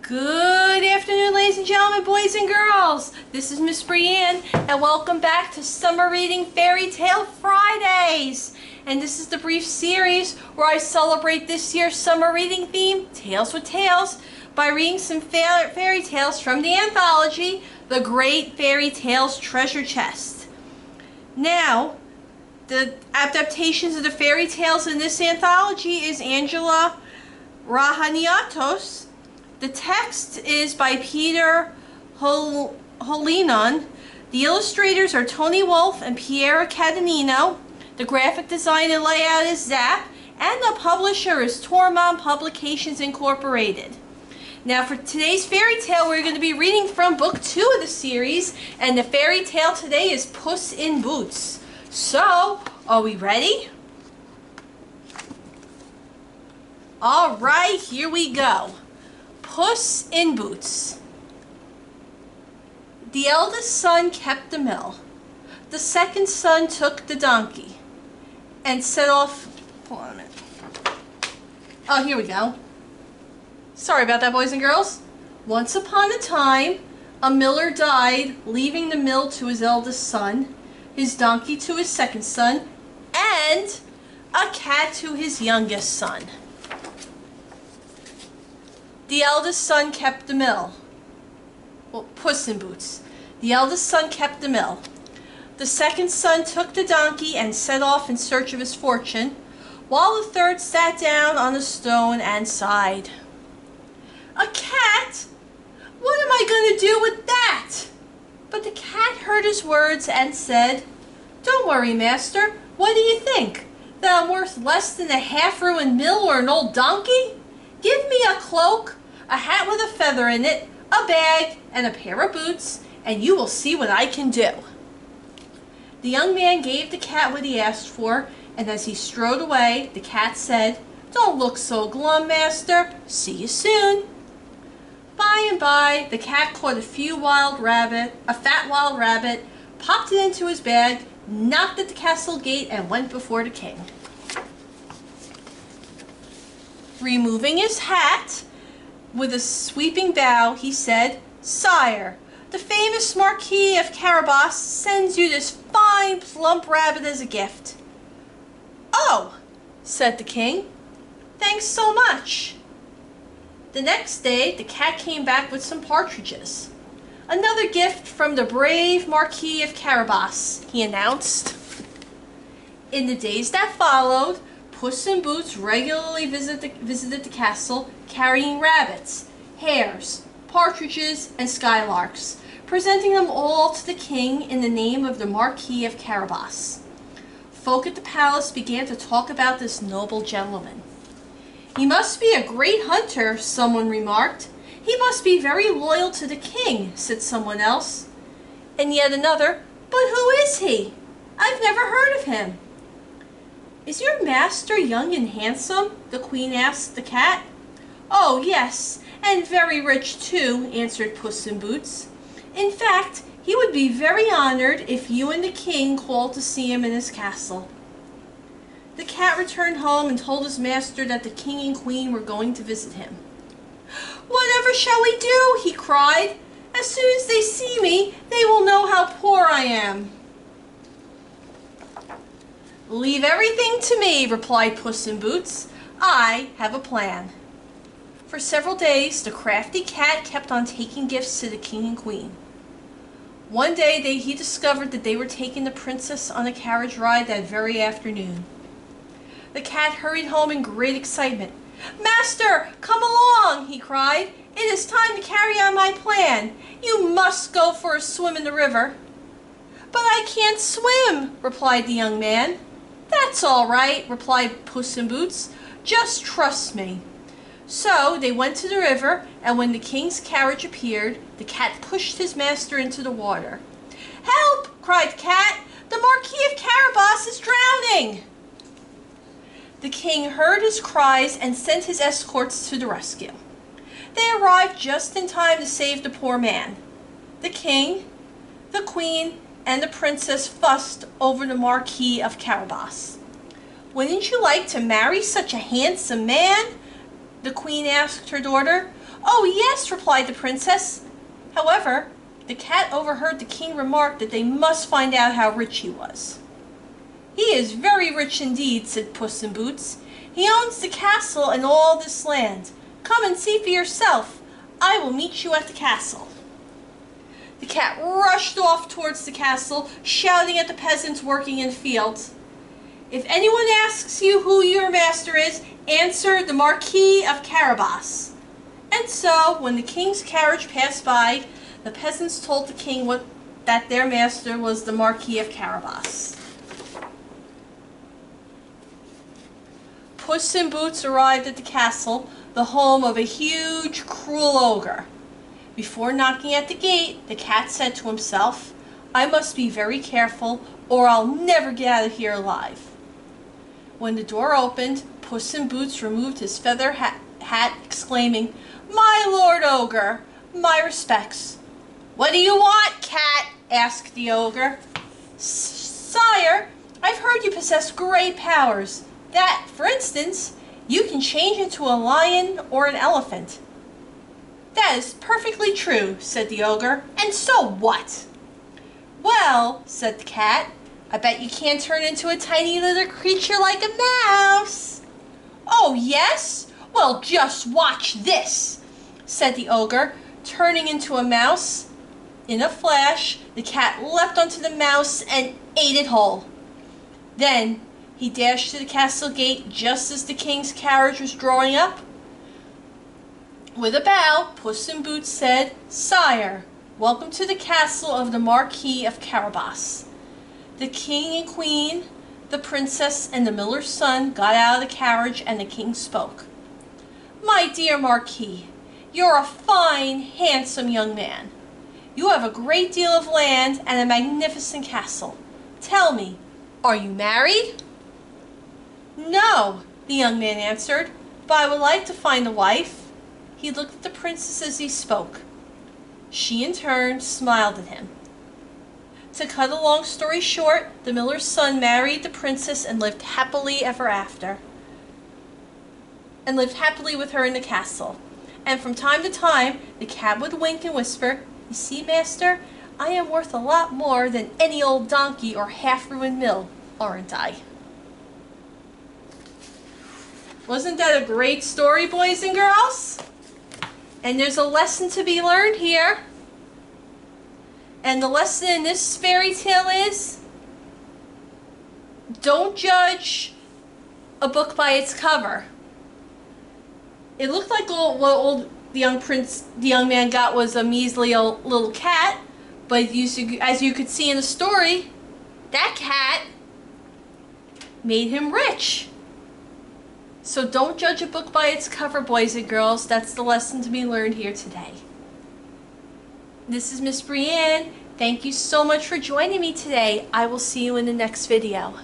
Good afternoon, ladies and gentlemen, boys and girls. This is Miss Brianne, and welcome back to Summer Reading Fairy Tale Fridays. And this is the brief series where I celebrate this year's summer reading theme, Tales with Tales, by reading some fairy tales from the anthology, The Great Fairy Tales Treasure Chest. Now, the adaptations of the fairy tales in this anthology is Angela Rahaniotis. The text is by Peter Holeinone. The illustrators are Tony Wolfe and Pierro Cattaneo. The graphic design and layout is Zapp, and the publisher is Tormont Publications Incorporated. Now for today's fairy tale, we're going to be reading from book 2 of the series, and the fairy tale today is Puss in Boots. So, are we ready? Alright, here we go. Puss in Boots. The eldest son kept the mill. The second son took the donkey and set off. Hold on a minute. Oh, here we go. Sorry about that, boys and girls. Once upon a time, a miller died, leaving the mill to his eldest son, his donkey to his second son, and a cat to his youngest son. The eldest son kept the mill. Well, Puss in Boots. The eldest son kept the mill. The second son took the donkey and set off in search of his fortune, while the third sat down on a stone and sighed. A cat? What am I going to do with that? But the cat heard his words and said, "Don't worry, master. What do you think? That I'm worth less than a half-ruined mill or an old donkey? Give me a cloak, a hat with a feather in it, a bag, and a pair of boots, and you will see what I can do." The young man gave the cat what he asked for, and as he strode away, the cat said, "Don't look so glum, master. See you soon." By and by, the cat caught a fat wild rabbit, popped it into his bag, knocked at the castle gate, and went before the king. Removing his hat, with a sweeping bow, he said, "Sire, the famous Marquis of Carabas sends you this fine plump rabbit as a gift." "Oh," said the king, "thanks so much." The next day, the cat came back with some partridges. "Another gift from the brave Marquis of Carabas," he announced. In the days that followed, Puss in Boots regularly visited the castle, carrying rabbits, hares, partridges, and skylarks, presenting them all to the king in the name of the Marquis of Carabas. Folk at the palace began to talk about this noble gentleman. "He must be a great hunter," someone remarked. "He must be very loyal to the king," said someone else. And yet another, "But who is he? I've never heard of him." "Is your master young and handsome?" the queen asked the cat. "Oh, yes, and very rich too," answered Puss in Boots. "In fact, he would be very honored if you and the king called to see him in his castle." The cat returned home and told his master that the king and queen were going to visit him. "Whatever shall we do?" he cried. "As soon as they see me, they will know how poor I am." "Leave everything to me," replied Puss in Boots. "I have a plan." For several days, the crafty cat kept on taking gifts to the king and queen. One day he discovered that they were taking the princess on a carriage ride that very afternoon. The cat hurried home in great excitement. "Master, come along," he cried. "It is time to carry out my plan. You must go for a swim in the river." "But I can't swim," replied the young man. "That's all right," replied Puss in Boots. "Just trust me." So they went to the river, and when the king's carriage appeared, the cat pushed his master into the water. "Help!" cried the cat. "The Marquis of Carabas is drowning!" The king heard his cries and sent his escorts to the rescue. They arrived just in time to save the poor man. The king, the queen, and the princess fussed over the Marquis of Carabas. "Wouldn't you like to marry such a handsome man?" the queen asked her daughter. "Oh yes," replied the princess. However, the cat overheard the king remark that they must find out how rich he was. "He is very rich indeed," said Puss in Boots. "He owns the castle and all this land. Come and see for yourself. I will meet you at the castle." The cat rushed off towards the castle, shouting at the peasants working in the fields. "If anyone asks you who your master is, answer the Marquis of Carabas." And so, when the king's carriage passed by, the peasants told the king that their master was the Marquis of Carabas. Puss in Boots arrived at the castle, the home of a huge, cruel ogre. Before knocking at the gate, the cat said to himself, "I must be very careful, or I'll never get out of here alive." When the door opened, Puss in Boots removed his feather hat, exclaiming, "My Lord Ogre, my respects." "What do you want, cat?" asked the ogre. "Sire, I've heard you possess great powers. That, for instance, you can change into a lion or an elephant." "That is perfectly true," said the ogre. "And so what?" "Well," said the cat, "I bet you can't turn into a tiny little creature like a mouse." "Oh, yes? Well, just watch this," said the ogre, turning into a mouse. In a flash, the cat leapt onto the mouse and ate it whole. Then he dashed to the castle gate just as the king's carriage was drawing up. With a bow, Puss in Boots said, "Sire, welcome to the castle of the Marquis of Carabas." The king and queen, the princess, and the miller's son got out of the carriage, and the king spoke. "My dear Marquis, you're a fine, handsome young man. You have a great deal of land and a magnificent castle. Tell me, are you married?" "No," the young man answered, "but I would like to find a wife." He looked at the princess as he spoke. She, in turn, smiled at him. To cut a long story short, the miller's son married the princess and lived happily ever after. And lived happily with her in the castle. And from time to time, the cat would wink and whisper, "You see, master, I am worth a lot more than any old donkey or half-ruined mill, aren't I?" Wasn't that a great story, boys and girls? And there's a lesson to be learned here. And the lesson in this fairy tale is, don't judge a book by its cover. It looked like the young man got was a measly old little cat, but as you could see in the story, that cat made him rich. So don't judge a book by its cover, boys and girls. That's the lesson to be learned here today. This is Miss Brianne. Thank you so much for joining me today. I will see you in the next video.